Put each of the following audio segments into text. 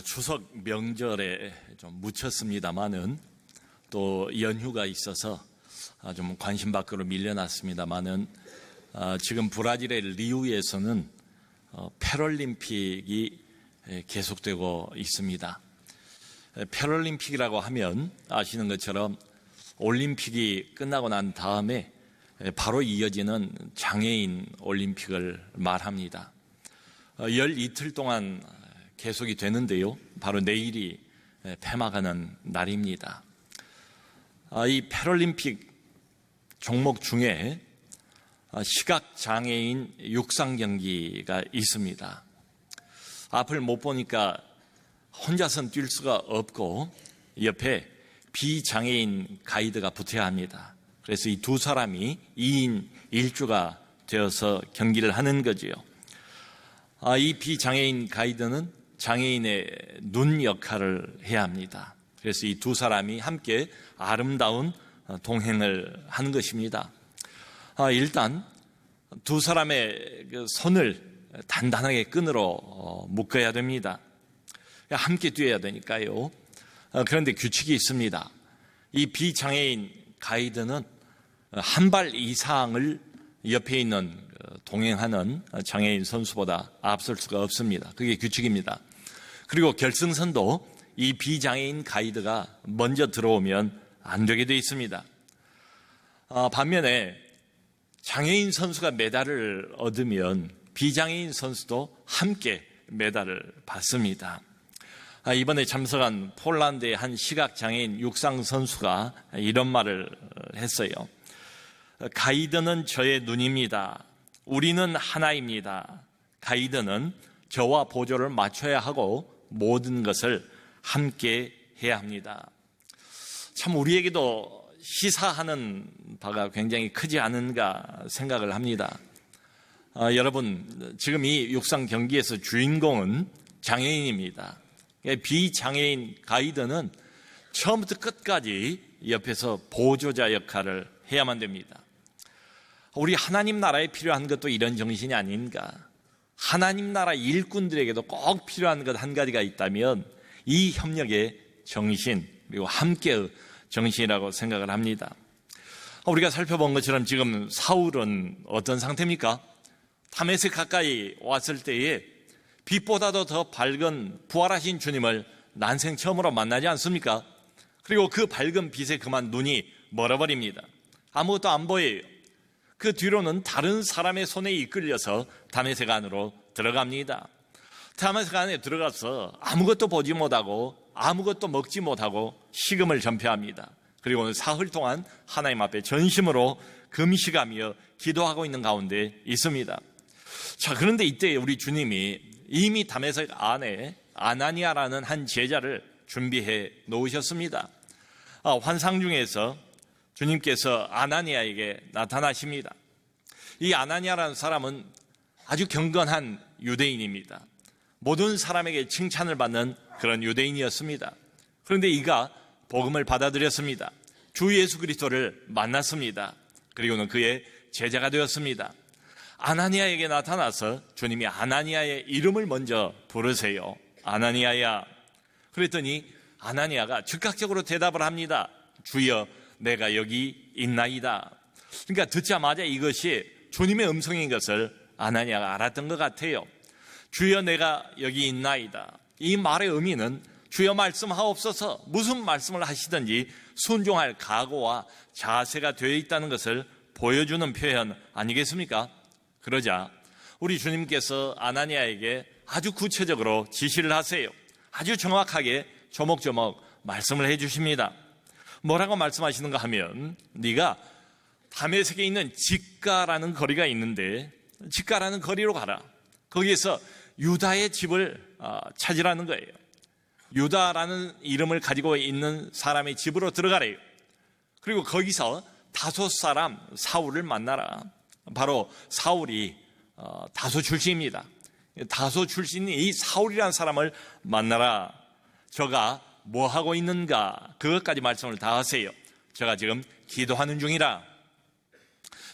추석 명절에 좀 묻혔습니다만은 또 연휴가 있어서 좀 관심 밖으로 밀려났습니다만은 지금 브라질의 리우에서는 패럴림픽이 계속되고 있습니다. 패럴림픽이라고 하면 아시는 것처럼 올림픽이 끝나고 난 다음에 바로 이어지는 장애인 올림픽을 말합니다. 열 이틀 동안 계속이 되는데요. 바로 내일이 폐막하는 날입니다. 이 패럴림픽 종목 중에 시각장애인 육상 경기가 있습니다. 앞을 못 보니까 혼자서는 뛸 수가 없고 옆에 비장애인 가이드가 붙어야 합니다. 그래서 이 두 사람이 2인 1주가 되어서 경기를 하는 거지요. 이 비장애인 가이드는 장애인의 눈 역할을 해야 합니다. 그래서 이 두 사람이 함께 아름다운 동행을 하는 것입니다. 일단 두 사람의 손을 단단하게 끈으로 묶어야 됩니다. 함께 뛰어야 되니까요. 그런데 규칙이 있습니다. 이 비장애인 가이드는 한 발 이상을 옆에 있는 동행하는 장애인 선수보다 앞설 수가 없습니다. 그게 규칙입니다. 그리고 결승선도 이 비장애인 가이드가 먼저 들어오면 안 되게 되어 있습니다. 반면에 장애인 선수가 메달을 얻으면 비장애인 선수도 함께 메달을 받습니다. 이번에 참석한 폴란드의 한 시각장애인 육상 선수가 이런 말을 했어요. 가이드는 저의 눈입니다. 우리는 하나입니다. 가이드는 저와 보조를 맞춰야 하고 모든 것을 함께 해야 합니다. 참 우리에게도 시사하는 바가 굉장히 크지 않은가 생각을 합니다. 여러분, 지금 이 육상 경기에서 주인공은 장애인입니다. 비장애인 가이드는 처음부터 끝까지 옆에서 보조자 역할을 해야만 됩니다. 우리 하나님 나라에 필요한 것도 이런 정신이 아닌가. 하나님 나라 일꾼들에게도 꼭 필요한 것 한 가지가 있다면 이 협력의 정신, 그리고 함께의 정신이라고 생각을 합니다. 우리가 살펴본 것처럼 지금 사울은 어떤 상태입니까? 다메섹 가까이 왔을 때에 빛보다도 더 밝은 부활하신 주님을 난생 처음으로 만나지 않습니까? 그리고 그 밝은 빛에 그만 눈이 멀어버립니다. 아무것도 안 보여요. 그 뒤로는 다른 사람의 손에 이끌려서 다메섹 안으로 들어갑니다. 다메섹 안에 들어가서 아무것도 보지 못하고 아무것도 먹지 못하고 식음을 전폐합니다. 그리고 사흘 동안 하나님 앞에 전심으로 금식하며 기도하고 있는 가운데 있습니다. 자, 그런데 이때 우리 주님이 이미 다메섹 안에 아나니아라는 한 제자를 준비해 놓으셨습니다. 환상 중에서 주님께서 아나니아에게 나타나십니다. 이 아나니아라는 사람은 아주 경건한 유대인입니다. 모든 사람에게 칭찬을 받는 그런 유대인이었습니다. 그런데 이가 복음을 받아들였습니다. 주 예수 그리스도를 만났습니다. 그리고는 그의 제자가 되었습니다. 아나니아에게 나타나서 주님이 아나니아의 이름을 먼저 부르세요. 아나니아야. 그랬더니 아나니아가 즉각적으로 대답을 합니다. 주여, 내가 여기 있나이다. 그러니까 듣자마자 이것이 주님의 음성인 것을 아나니아가 알았던 것 같아요. 주여, 내가 여기 있나이다. 이 말의 의미는 주여 말씀하옵소서, 무슨 말씀을 하시든지 순종할 각오와 자세가 되어 있다는 것을 보여주는 표현 아니겠습니까? 그러자 우리 주님께서 아나니아에게 아주 구체적으로 지시를 하세요. 아주 정확하게 조목조목 말씀을 해주십니다. 뭐라고 말씀하시는가 하면, 네가 다메섹에 있는 직가라는 거리가 있는데 직가라는 거리로 가라. 거기에서 유다의 집을 찾으라는 거예요. 유다라는 이름을 가지고 있는 사람의 집으로 들어가래요. 그리고 거기서 다소 사람 사울을 만나라. 바로 사울이 다소 출신입니다. 다소 출신인 이 사울이라는 사람을 만나라. 저가 뭐 하고 있는가, 그것까지 말씀을 다 하세요. 제가 지금 기도하는 중이라.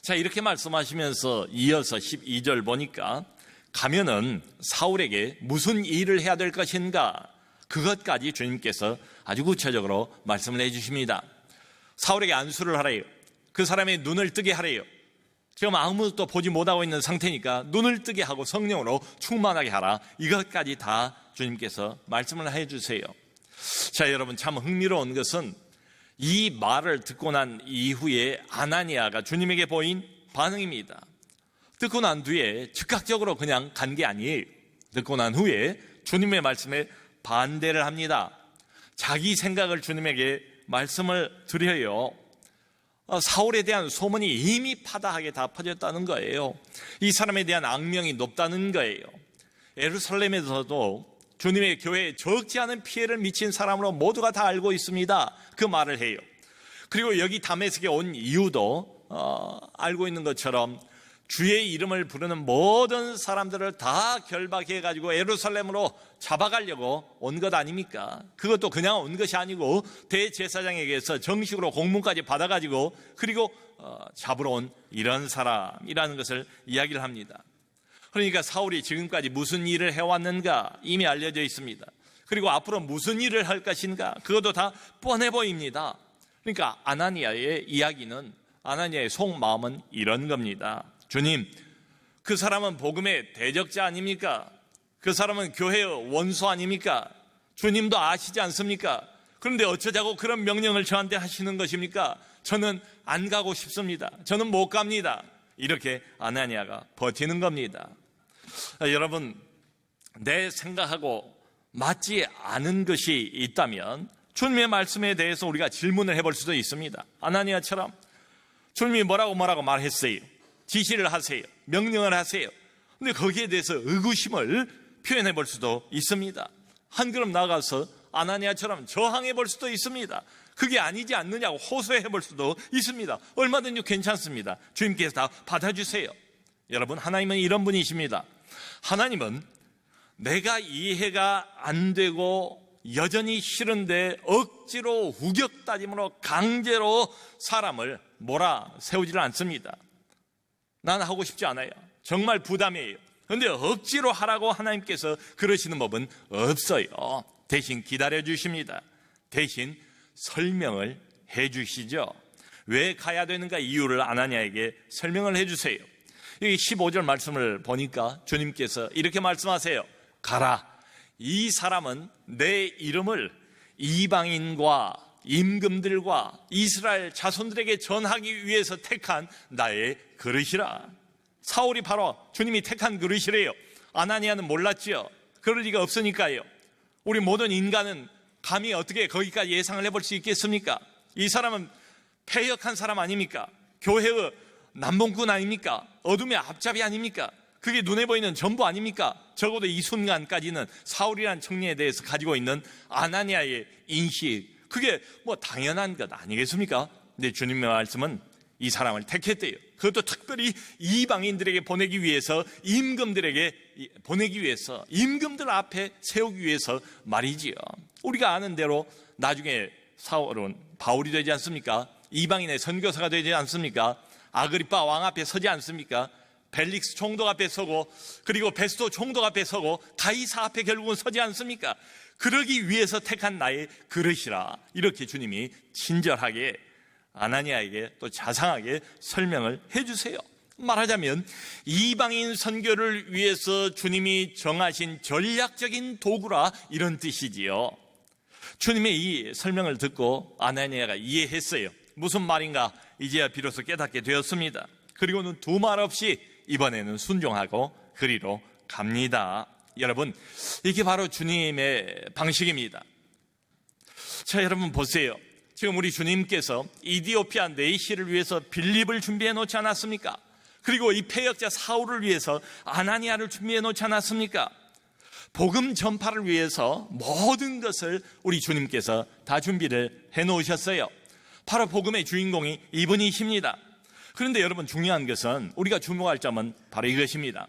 자, 이렇게 말씀하시면서 이어서 12절 보니까 가면은 사울에게 무슨 일을 해야 될 것인가 그것까지 주님께서 아주 구체적으로 말씀을 해주십니다. 사울에게 안수를 하래요. 그 사람의 눈을 뜨게 하래요. 지금 아무것도 보지 못하고 있는 상태니까 눈을 뜨게 하고 성령으로 충만하게 하라. 이것까지 다 주님께서 말씀을 해주세요. 자, 여러분, 참 흥미로운 것은 이 말을 듣고 난 이후에 아나니아가 주님에게 보인 반응입니다. 듣고 난 뒤에 즉각적으로 그냥 간 게 아니에요. 듣고 난 후에 주님의 말씀에 반대를 합니다. 자기 생각을 주님에게 말씀을 드려요. 사울에 대한 소문이 이미 파다하게 다 퍼졌다는 거예요. 이 사람에 대한 악명이 높다는 거예요. 예루살렘에서도 주님의 교회에 적지 않은 피해를 미친 사람으로 모두가 다 알고 있습니다. 그 말을 해요. 그리고 여기 다메섹에 온 이유도 알고 있는 것처럼 주의 이름을 부르는 모든 사람들을 다 결박해가지고 예루살렘으로 잡아가려고 온 것 아닙니까? 그것도 그냥 온 것이 아니고 대제사장에게서 정식으로 공문까지 받아가지고 그리고 잡으러 온 이런 사람이라는 것을 이야기를 합니다. 그러니까 사울이 지금까지 무슨 일을 해왔는가 이미 알려져 있습니다. 그리고 앞으로 무슨 일을 할 것인가 그것도 다 뻔해 보입니다. 그러니까 아나니아의 이야기는, 아나니아의 속마음은 이런 겁니다. 주님, 그 사람은 복음의 대적자 아닙니까? 그 사람은 교회의 원수 아닙니까? 주님도 아시지 않습니까? 그런데 어쩌자고 그런 명령을 저한테 하시는 것입니까? 저는 안 가고 싶습니다. 저는 못 갑니다. 이렇게 아나니아가 버티는 겁니다. 여러분, 내 생각하고 맞지 않은 것이 있다면 주님의 말씀에 대해서 우리가 질문을 해볼 수도 있습니다. 아나니아처럼 주님이 뭐라고 말했어요. 지시를 하세요. 명령을 하세요. 근데 거기에 대해서 의구심을 표현해 볼 수도 있습니다. 한 걸음 나가서 아나니아처럼 저항해 볼 수도 있습니다. 그게 아니지 않느냐고 호소해 볼 수도 있습니다. 얼마든지 괜찮습니다. 주님께서 다 받아주세요. 여러분, 하나님은 이런 분이십니다. 하나님은 내가 이해가 안 되고 여전히 싫은데 억지로 우격다짐으로 강제로 사람을 몰아세우지를 않습니다. 난 하고 싶지 않아요. 정말 부담이에요. 그런데 억지로 하라고 하나님께서 그러시는 법은 없어요. 대신 기다려 주십니다. 대신 설명을 해 주시죠. 왜 가야 되는가 이유를 아나니아에게 설명을 해 주세요. 여기 15절 말씀을 보니까 주님께서 이렇게 말씀하세요. 가라. 이 사람은 내 이름을 이방인과 임금들과 이스라엘 자손들에게 전하기 위해서 택한 나의 그릇이라. 사울이 바로 주님이 택한 그릇이래요. 아나니아는 몰랐죠. 그럴 리가 없으니까요. 우리 모든 인간은 감히 어떻게 거기까지 예상을 해볼 수 있겠습니까? 이 사람은 패역한 사람 아닙니까? 교회의 남봉꾼 아닙니까? 어둠의 앞잡이 아닙니까? 그게 눈에 보이는 전부 아닙니까? 적어도 이 순간까지는 사울이라는 청년에 대해서 가지고 있는 아나니아의 인식, 그게 뭐 당연한 것 아니겠습니까? 근데 주님의 말씀은 이 사람을 택했대요. 그것도 특별히 이방인들에게 보내기 위해서, 임금들에게 보내기 위해서, 임금들 앞에 세우기 위해서 말이지요. 우리가 아는 대로 나중에 사울은 바울이 되지 않습니까? 이방인의 선교사가 되지 않습니까? 아그리파 왕 앞에 서지 않습니까? 벨릭스 총독 앞에 서고, 그리고 베스토 총독 앞에 서고, 가이사 앞에 결국은 서지 않습니까? 그러기 위해서 택한 나의 그릇이라. 이렇게 주님이 친절하게 아나니아에게 또 자상하게 설명을 해주세요. 말하자면 이방인 선교를 위해서 주님이 정하신 전략적인 도구라, 이런 뜻이지요. 주님의 이 설명을 듣고 아나니아가 이해했어요. 무슨 말인가 이제야 비로소 깨닫게 되었습니다. 그리고는 두 말 없이 이번에는 순종하고 그리로 갑니다. 여러분, 이게 바로 주님의 방식입니다. 자, 여러분 보세요. 지금 우리 주님께서 이디오피아 내시를 위해서 빌립을 준비해 놓지 않았습니까? 그리고 이 패역자 사울을 위해서 아나니아를 준비해 놓지 않았습니까? 복음 전파를 위해서 모든 것을 우리 주님께서 다 준비를 해 놓으셨어요. 바로 복음의 주인공이 이분이십니다. 그런데 여러분, 중요한 것은, 우리가 주목할 점은 바로 이것입니다.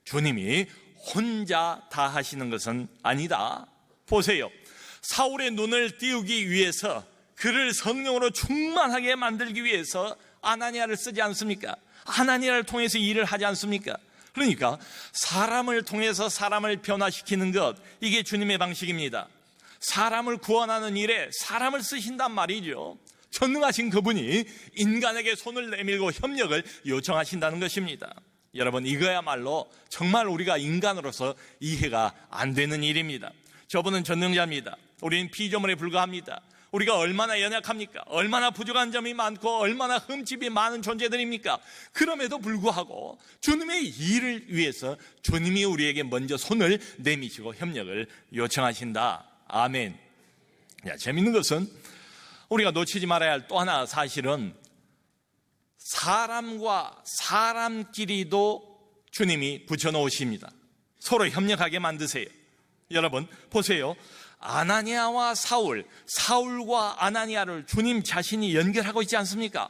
주님이 혼자 다 하시는 것은 아니다. 보세요. 사울의 눈을 띄우기 위해서, 그를 성령으로 충만하게 만들기 위해서 아나니아를 쓰지 않습니까? 아나니아를 통해서 일을 하지 않습니까? 그러니까 사람을 통해서 사람을 변화시키는 것, 이게 주님의 방식입니다. 사람을 구원하는 일에 사람을 쓰신단 말이죠. 전능하신 그분이 인간에게 손을 내밀고 협력을 요청하신다는 것입니다. 여러분, 이거야말로 정말 우리가 인간으로서 이해가 안 되는 일입니다. 저분은 전능자입니다. 우리는 피조물에 불과합니다. 우리가 얼마나 연약합니까? 얼마나 부족한 점이 많고 얼마나 흠집이 많은 존재들입니까? 그럼에도 불구하고 주님의 일을 위해서 주님이 우리에게 먼저 손을 내미시고 협력을 요청하신다. 아멘. 재밌는 것은 우리가 놓치지 말아야 할 또 하나 사실은 사람과 사람끼리도 주님이 붙여놓으십니다. 서로 협력하게 만드세요. 여러분 보세요. 아나니아와 사울과 아나니아를 주님 자신이 연결하고 있지 않습니까?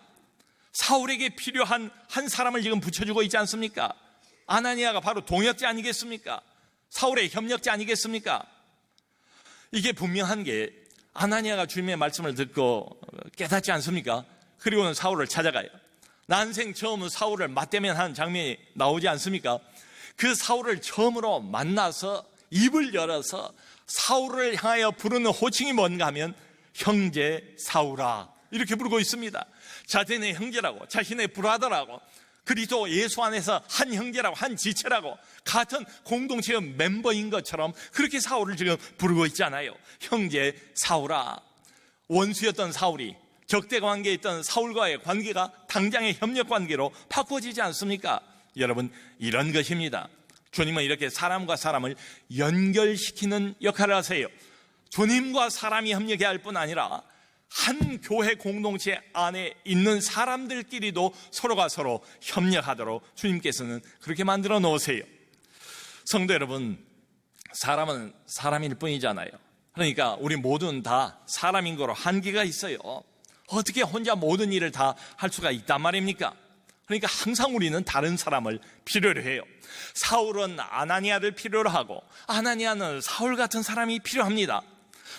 사울에게 필요한 한 사람을 지금 붙여주고 있지 않습니까? 아나니아가 바로 동역자 아니겠습니까? 사울의 협력자 아니겠습니까? 이게 분명한 게 아나니아가 주님의 말씀을 듣고 깨닫지 않습니까? 그리고는 사울을 찾아가요. 난생 처음 사울을 맞대면하는 장면이 나오지 않습니까? 그 사울을 처음으로 만나서 입을 열어서 사울을 향하여 부르는 호칭이 뭔가 하면 형제 사울아 이렇게 부르고 있습니다. 자신의 형제라고, 자신의 브라더라고, 그리스도 예수 안에서 한 형제라고, 한 지체라고, 같은 공동체의 멤버인 것처럼 그렇게 사울을 지금 부르고 있잖아요. 형제 사울아. 원수였던 사울이 적대 관계에 있던 사울과의 관계가 당장의 협력 관계로 바꿔지지 않습니까? 여러분, 이런 것입니다. 주님은 이렇게 사람과 사람을 연결시키는 역할을 하세요. 주님과 사람이 협력해야 할 뿐 아니라 한 교회 공동체 안에 있는 사람들끼리도 서로가 서로 협력하도록 주님께서는 그렇게 만들어 놓으세요. 성도 여러분, 사람은 사람일 뿐이잖아요. 그러니까 우리 모두는 다 사람인 거로 한계가 있어요. 어떻게 혼자 모든 일을 다 할 수가 있단 말입니까? 그러니까 항상 우리는 다른 사람을 필요로 해요. 사울은 아나니아를 필요로 하고 아나니아는 사울 같은 사람이 필요합니다.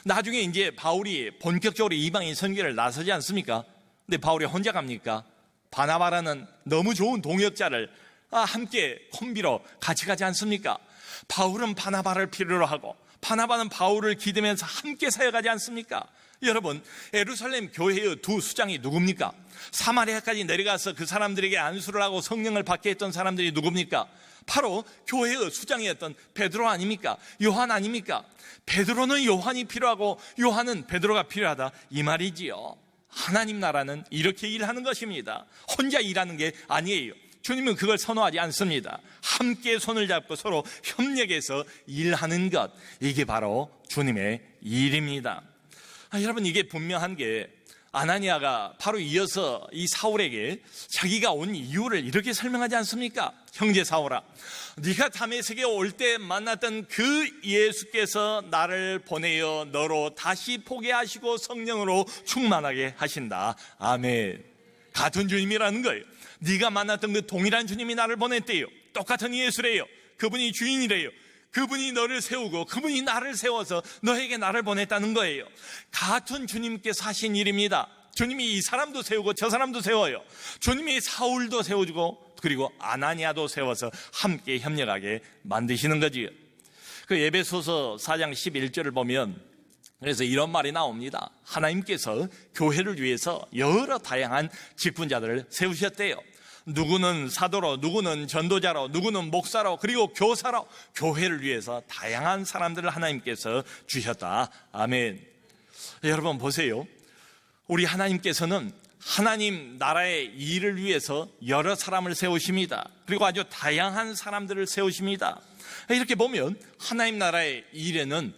나중에 이제 바울이 본격적으로 이방인 선교를 나서지 않습니까? 근데 바울이 혼자 갑니까? 바나바라는 너무 좋은 동역자를 함께 콤비로 같이 가지 않습니까? 바울은 바나바를 필요로 하고 바나바는 바울을 기대면서 함께 사역하지 않습니까? 여러분, 예루살렘 교회의 두 수장이 누굽니까? 사마리아까지 내려가서 그 사람들에게 안수를 하고 성령을 받게 했던 사람들이 누굽니까? 바로 교회의 수장이었던 베드로 아닙니까? 요한 아닙니까? 베드로는 요한이 필요하고 요한은 베드로가 필요하다, 이 말이지요. 하나님 나라는 이렇게 일하는 것입니다. 혼자 일하는 게 아니에요. 주님은 그걸 선호하지 않습니다. 함께 손을 잡고 서로 협력해서 일하는 것, 이게 바로 주님의 일입니다. 여러분, 이게 분명한 게 아나니아가 바로 이어서 이 사울에게 자기가 온 이유를 이렇게 설명하지 않습니까? 형제 사울아, 네가 다메섹에 올 때 만났던 그 예수께서 나를 보내어 너로 다시 포게 하시고 성령으로 충만하게 하신다. 아멘. 같은 주님이라는 거예요. 네가 만났던 그 동일한 주님이 나를 보냈대요. 똑같은 예수래요. 그분이 주인이래요. 그분이 너를 세우고 그분이 나를 세워서 너에게 나를 보냈다는 거예요. 같은 주님께서 하신 일입니다. 주님이 이 사람도 세우고 저 사람도 세워요. 주님이 사울도 세워주고 그리고 아나니아도 세워서 함께 협력하게 만드시는 거지요. 그 에베소서 4장 11절을 보면 그래서 이런 말이 나옵니다. 하나님께서 교회를 위해서 여러 다양한 직분자들을 세우셨대요. 누구는 사도로, 누구는 전도자로, 누구는 목사로, 그리고 교사로 교회를 위해서 다양한 사람들을 하나님께서 주셨다. 아멘. 여러분 보세요. 우리 하나님께서는 하나님 나라의 일을 위해서 여러 사람을 세우십니다. 그리고 아주 다양한 사람들을 세우십니다. 이렇게 보면 하나님 나라의 일에는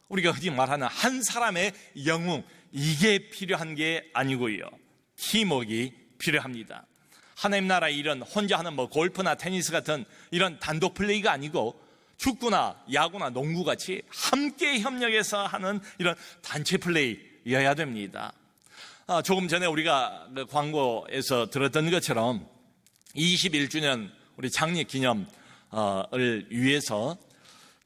우리가 흔히 말하는 한 사람의 영웅, 이게 필요한 게 아니고요. 팀워크가 필요합니다. 하나님 나라 일은 혼자 하는 골프나 테니스 같은 이런 단독 플레이가 아니고 축구나 야구나 농구 같이 함께 협력해서 하는 이런 단체 플레이여야 됩니다. 조금 전에 우리가 그 광고에서 들었던 것처럼 21주년 우리 창립기념을 위해서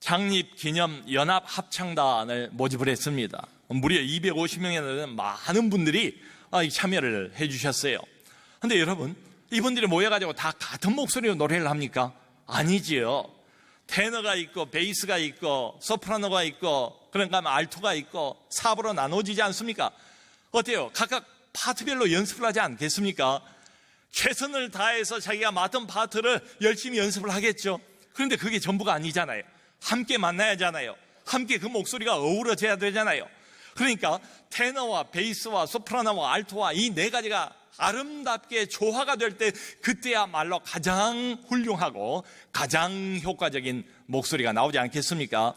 창립기념연합합창단을 모집을 했습니다. 무려 250명에 되는 많은 분들이 참여를 해주셨어요. 그런데 여러분, 이분들이 모여가지고 다 같은 목소리로 노래를 합니까? 아니지요. 테너가 있고 베이스가 있고 소프라노가 있고 그러니까 알토가 있고 사부로 나눠지지 않습니까? 어때요? 각각 파트별로 연습을 하지 않겠습니까? 최선을 다해서 자기가 맡은 파트를 열심히 연습을 하겠죠. 그런데 그게 전부가 아니잖아요. 함께 만나야 하잖아요. 함께 그 목소리가 어우러져야 되잖아요. 그러니까 테너와 베이스와 소프라노와 알토와 이 네 가지가 아름답게 조화가 될 때 그때야말로 가장 훌륭하고 가장 효과적인 목소리가 나오지 않겠습니까?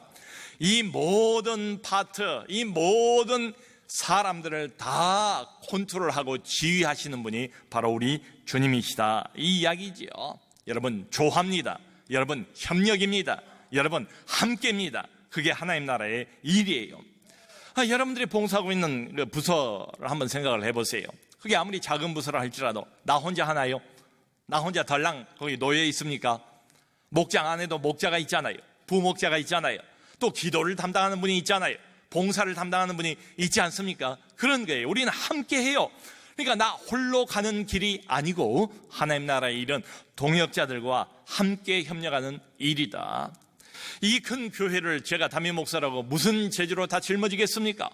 이 모든 파트, 이 모든 사람들을 다 컨트롤하고 지휘하시는 분이 바로 우리 주님이시다, 이 이야기지요. 여러분, 조합니다. 여러분, 협력입니다. 여러분, 함께입니다. 그게 하나님 나라의 일이에요. 여러분들이 봉사하고 있는 그 부서를 한번 생각을 해보세요. 그게 아무리 작은 부서라 할지라도 나 혼자 하나요? 나 혼자 덜랑 거기 놓여 있습니까? 목장 안에도 목자가 있잖아요. 부목자가 있잖아요. 또 기도를 담당하는 분이 있잖아요. 봉사를 담당하는 분이 있지 않습니까? 그런 거예요. 우리는 함께 해요. 그러니까 나 홀로 가는 길이 아니고 하나님 나라의 일은 동역자들과 함께 협력하는 일이다. 이 큰 교회를 제가 담임 목사라고 무슨 재주로 다 짊어지겠습니까?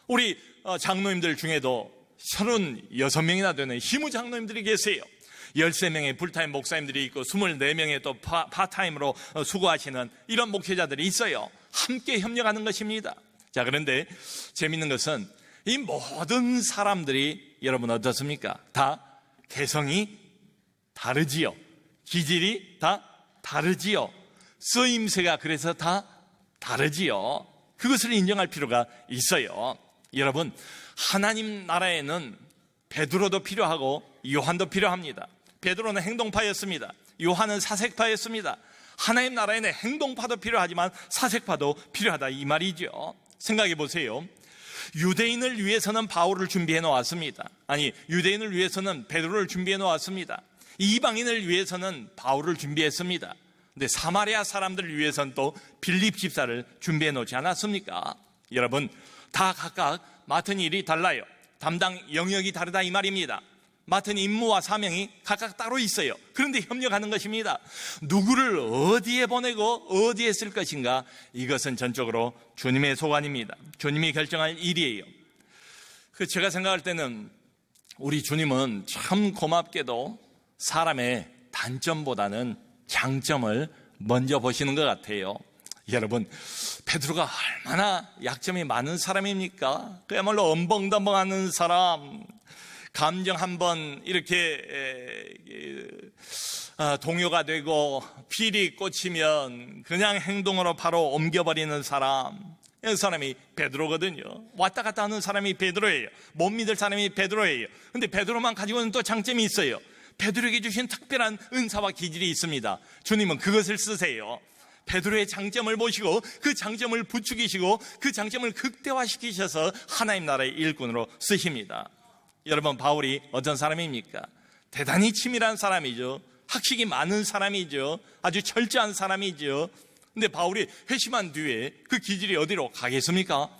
우리 장로님들 중에도 36명이나 되는 희무 장로님들이 계세요. 13명의 풀타임 목사님들이 있고 24명의 또 파타임으로 수고하시는 이런 목회자들이 있어요. 함께 협력하는 것입니다. 자, 그런데 재밌는 것은 이 모든 사람들이 여러분 어떻습니까? 다 개성이 다르지요. 기질이 다 다르지요. 쓰임새가 그래서 다 다르지요. 그것을 인정할 필요가 있어요. 여러분, 하나님 나라에는 베드로도 필요하고 요한도 필요합니다. 베드로는 행동파였습니다. 요한은 사색파였습니다. 하나님 나라에는 행동파도 필요하지만 사색파도 필요하다, 이 말이죠. 생각해 보세요. 유대인을 위해서는 바울을 준비해 놓았습니다. 아니, 유대인을 위해서는 베드로를 준비해 놓았습니다. 이방인을 위해서는 바울을 준비했습니다. 근데 사마리아 사람들을 위해서는 또 빌립 집사를 준비해 놓지 않았습니까? 여러분, 다 각각 맡은 일이 달라요. 담당 영역이 다르다, 이 말입니다. 맡은 임무와 사명이 각각 따로 있어요. 그런데 협력하는 것입니다. 누구를 어디에 보내고 어디에 쓸 것인가, 이것은 전적으로 주님의 소관입니다. 주님이 결정할 일이에요. 제가 생각할 때는 우리 주님은 참 고맙게도 사람의 단점보다는 장점을 먼저 보시는 것 같아요. 여러분, 베드로가 얼마나 약점이 많은 사람입니까? 그야말로 엄벙덤벙하는 사람, 감정 한번 이렇게 동요가 되고 필이 꽂히면 그냥 행동으로 바로 옮겨버리는 사람, 이 사람이 베드로거든요. 왔다 갔다 하는 사람이 베드로예요. 못 믿을 사람이 베드로예요. 근데 베드로만 가지고는 또 장점이 있어요. 베드로에게 주신 특별한 은사와 기질이 있습니다. 주님은 그것을 쓰세요. 베드로의 장점을 보시고 그 장점을 부추기시고 그 장점을 극대화시키셔서 하나님 나라의 일꾼으로 쓰십니다. 여러분, 바울이 어떤 사람입니까? 대단히 치밀한 사람이죠. 학식이 많은 사람이죠. 아주 철저한 사람이죠. 근데 바울이 회심한 뒤에 그 기질이 어디로 가겠습니까?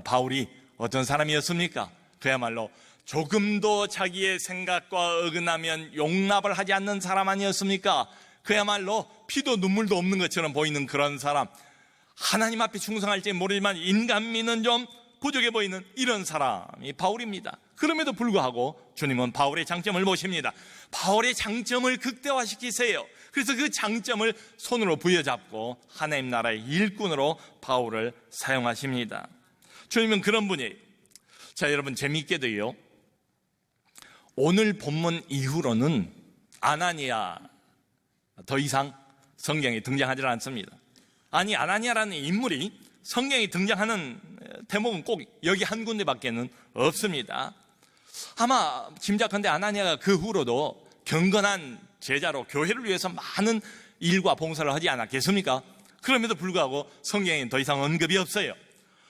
바울이 어떤 사람이었습니까? 그야말로 조금도 자기의 생각과 어긋나면 용납을 하지 않는 사람 아니었습니까? 그야말로 피도 눈물도 없는 것처럼 보이는 그런 사람, 하나님 앞에 충성할지 모르지만 인간미는 좀 부족해 보이는 이런 사람이 바울입니다. 그럼에도 불구하고 주님은 바울의 장점을 보십니다. 바울의 장점을 극대화시키세요. 그래서 그 장점을 손으로 부여잡고 하나님 나라의 일꾼으로 바울을 사용하십니다. 주님은 그런 분이에요. 자, 여러분, 재미있게도요, 오늘 본문 이후로는 아나니아 더 이상 성경에 등장하지 않습니다. 아니, 아나니아라는 인물이 성경에 등장하는 대목은 꼭 여기 한 군데밖에는 없습니다. 아마 짐작컨대 아나니아가 그 후로도 경건한 제자로 교회를 위해서 많은 일과 봉사를 하지 않았겠습니까? 그럼에도 불구하고 성경에는 더 이상 언급이 없어요.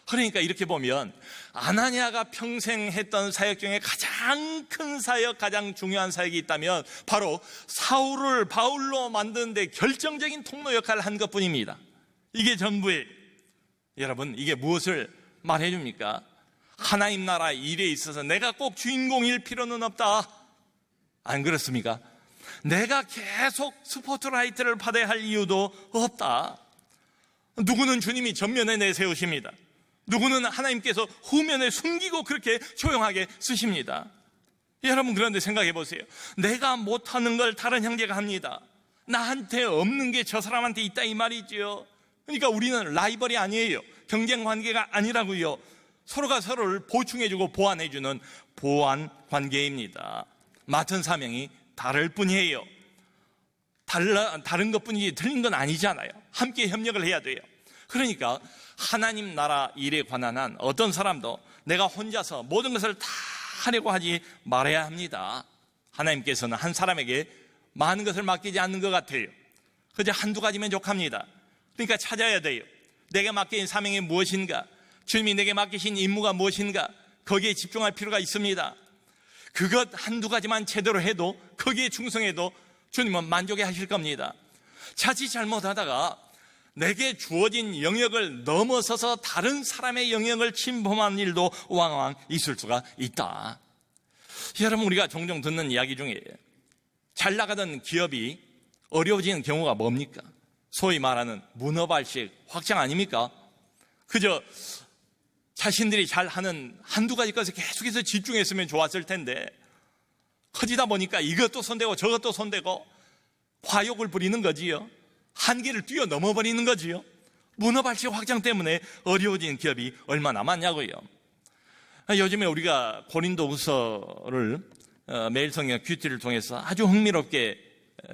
그러니까 이렇게 보면 아나니아가 평생 했던 사역 중에 가장 큰 사역, 가장 중요한 사역이 있다면 바로 사울을 바울로 만드는 데 결정적인 통로 역할을 한 것뿐입니다. 이게 전부예요. 여러분, 이게 무엇을 말해 줍니까? 하나님 나라 일에 있어서 내가 꼭 주인공일 필요는 없다. 안 그렇습니까? 내가 계속 스포트라이트를 받아야 할 이유도 없다. 누구는 주님이 전면에 내세우십니다. 누구는 하나님께서 후면에 숨기고 그렇게 조용하게 쓰십니다. 여러분, 그런데 생각해 보세요. 내가 못하는 걸 다른 형제가 합니다. 나한테 없는 게 저 사람한테 있다 이 말이지요. 그러니까 우리는 라이벌이 아니에요. 경쟁 관계가 아니라고요. 서로가 서로를 보충해주고 보완해주는 보완 관계입니다. 맡은 사명이 다를 뿐이에요. 다른 것뿐이지 틀린 건 아니잖아요. 함께 협력을 해야 돼요. 그러니까 하나님 나라 일에 관한 한 어떤 사람도 내가 혼자서 모든 것을 다 하려고 하지 말아야 합니다. 하나님께서는 한 사람에게 많은 것을 맡기지 않는 것 같아요. 그저 한두 가지면 족합니다. 그러니까 찾아야 돼요. 내게 맡긴 사명이 무엇인가? 주님이 내게 맡기신 임무가 무엇인가? 거기에 집중할 필요가 있습니다. 그것 한두 가지만 제대로 해도, 거기에 충성해도 주님은 만족해 하실 겁니다. 자칫 잘못하다가 내게 주어진 영역을 넘어서서 다른 사람의 영역을 침범하는 일도 왕왕 있을 수가 있다. 여러분, 우리가 종종 듣는 이야기 중에 잘 나가던 기업이 어려워지는 경우가 뭡니까? 소위 말하는 문어발식 확장 아닙니까? 그저 자신들이 잘하는 한두 가지 것에 계속해서 집중했으면 좋았을 텐데 커지다 보니까 이것도 손대고 저것도 손대고 과욕을 부리는 거지요. 한계를 뛰어넘어 버리는 거지요. 문어발식 확장 때문에 어려워진 기업이 얼마나 많냐고요. 요즘에 우리가 고린도후서를 매일 성경 큐티를 통해서 아주 흥미롭게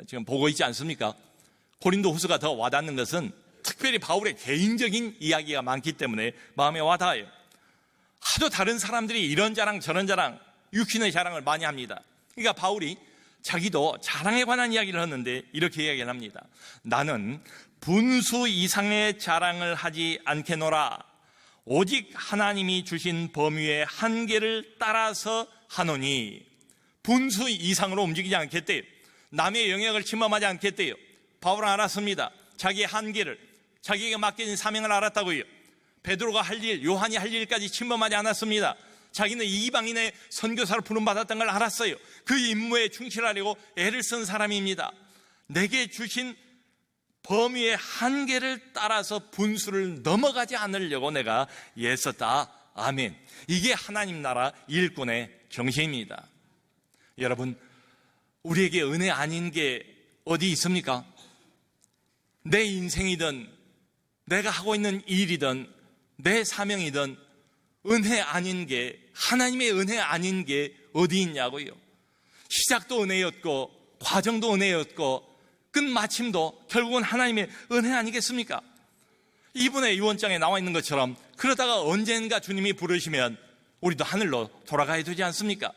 지금 보고 있지 않습니까? 고린도후서가 더 와닿는 것은 특별히 바울의 개인적인 이야기가 많기 때문에 마음에 와닿아요. 하도 다른 사람들이 이런 자랑 저런 자랑, 육신의 자랑을 많이 합니다. 그러니까 바울이 자기도 자랑에 관한 이야기를 하는데 이렇게 이야기를 합니다. 나는 분수 이상의 자랑을 하지 않겠노라. 오직 하나님이 주신 범위의 한계를 따라서 하노니. 분수 이상으로 움직이지 않겠대요. 남의 영역을 침범하지 않겠대요. 바울은 알았습니다. 자기의 한계를, 자기에게 맡겨진 사명을 알았다고요. 베드로가 할 일, 요한이 할 일까지 침범하지 않았습니다. 자기는 이방인의 선교사로 부름받았던 걸 알았어요. 그 임무에 충실하려고 애를 쓴 사람입니다. 내게 주신 범위의 한계를 따라서 분수를 넘어가지 않으려고 내가 애썼다. 아멘. 이게 하나님 나라 일꾼의 정신입니다. 여러분, 우리에게 은혜 아닌 게 어디 있습니까? 내 인생이든 내가 하고 있는 일이든 내 사명이든 은혜 아닌 게, 하나님의 은혜 아닌 게 어디 있냐고요. 시작도 은혜였고 과정도 은혜였고 끝마침도 결국은 하나님의 은혜 아니겠습니까? 이분의 유언장에 나와 있는 것처럼 그러다가 언젠가 주님이 부르시면 우리도 하늘로 돌아가야 되지 않습니까?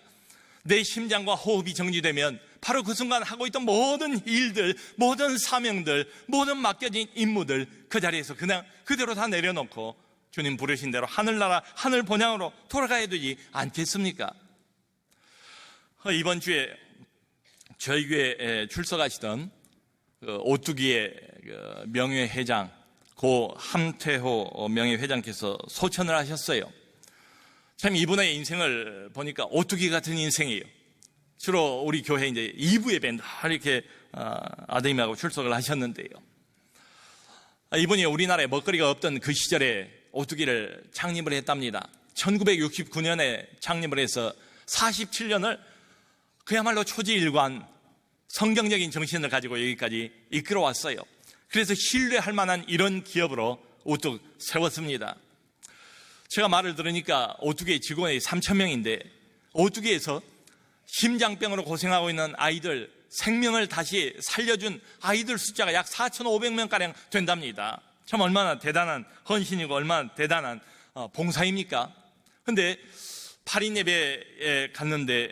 내 심장과 호흡이 정지되면 바로 그 순간 하고 있던 모든 일들, 모든 사명들, 모든 맡겨진 임무들 그 자리에서 그냥 그대로 다 내려놓고 주님 부르신 대로 하늘나라, 하늘 본향으로 돌아가야 되지 않겠습니까? 이번 주에 저희 교회에 출석하시던 오뚜기의 명예회장 고 함태호 명예회장께서 소천을 하셨어요. 참 이분의 인생을 보니까 오뚜기 같은 인생이에요. 주로 우리 교회 이제 2부 예배 늘 이렇게 아드님하고 출석을 하셨는데요. 이분이 우리나라에 먹거리가 없던 그 시절에 오뚜기를 창립을 했답니다. 1969년에 창립을 해서 47년을 그야말로 초지일관 성경적인 정신을 가지고 여기까지 이끌어왔어요. 그래서 신뢰할 만한 이런 기업으로 우뚝 세웠습니다. 제가 말을 들으니까 오뚜기의 직원이 3,000명인데 오뚜기에서 심장병으로 고생하고 있는 아이들 생명을 다시 살려준 아이들 숫자가 약 4,500명가량 된답니다. 참 얼마나 대단한 헌신이고 얼마나 대단한 봉사입니까? 근데 8인 예배에 갔는데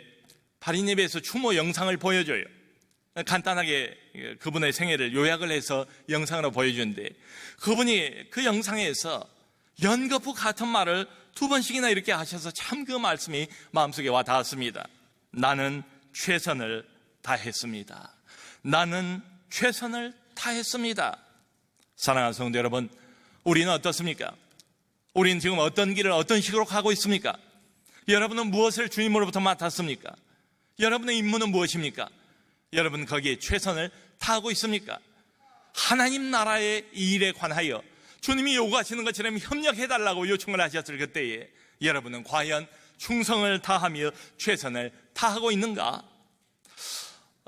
8인 예배에서 추모 영상을 보여줘요. 간단하게 그분의 생애를 요약을 해서 영상으로 보여주는데 그분이 그 영상에서 연거푸 같은 말을 2번씩이나 이렇게 하셔서 참 그 말씀이 마음속에 와 닿았습니다. 나는 최선을 다했습니다. 나는 최선을 다했습니다. 사랑하는 성도 여러분, 우리는 어떻습니까? 우리는 지금 어떤 길을 어떤 식으로 가고 있습니까? 여러분은 무엇을 주님으로부터 맡았습니까? 여러분의 임무는 무엇입니까? 여러분 거기에 최선을 다하고 있습니까? 하나님 나라의 일에 관하여 주님이 요구하시는 것처럼 협력해달라고 요청을 하셨을 그때에 여러분은 과연 충성을 다하며 최선을 다하고 있는가?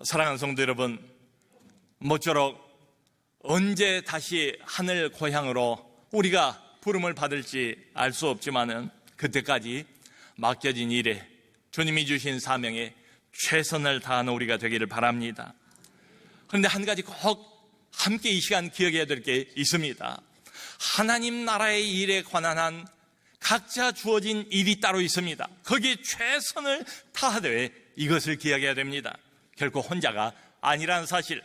사랑하는 성도 여러분, 모쪼록 언제 다시 하늘 고향으로 우리가 부름을 받을지 알 수 없지만은 그때까지 맡겨진 일에 주님이 주신 사명에 최선을 다하는 우리가 되기를 바랍니다. 그런데 한 가지 꼭 함께 이 시간 기억해야 될 게 있습니다. 하나님 나라의 일에 관한 한 각자 주어진 일이 따로 있습니다. 거기에 최선을 다하되 이것을 기억해야 됩니다. 결코 혼자가 아니라는 사실,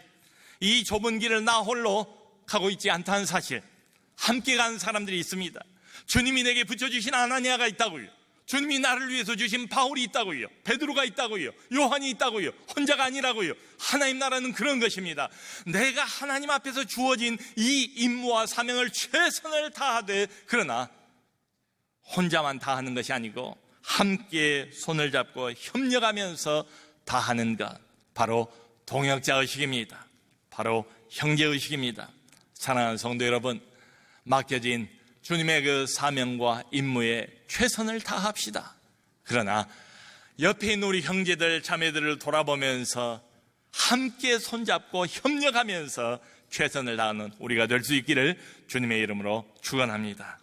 이 좁은 길을 나 홀로 가고 있지 않다는 사실, 함께 가는 사람들이 있습니다. 주님이 내게 붙여주신 아나니아가 있다고요. 주님이 나를 위해서 주신 바울이 있다고요. 베드로가 있다고요. 요한이 있다고요. 혼자가 아니라고요. 하나님 나라는 그런 것입니다. 내가 하나님 앞에서 주어진 이 임무와 사명을 최선을 다하되, 그러나 혼자만 다하는 것이 아니고 함께 손을 잡고 협력하면서 다하는 것, 바로 동역자의식입니다. 바로 형제의식입니다. 사랑하는 성도 여러분, 맡겨진 주님의 그 사명과 임무에 최선을 다합시다. 그러나 옆에 있는 우리 형제들 자매들을 돌아보면서 함께 손잡고 협력하면서 최선을 다하는 우리가 될 수 있기를 주님의 이름으로 축원합니다.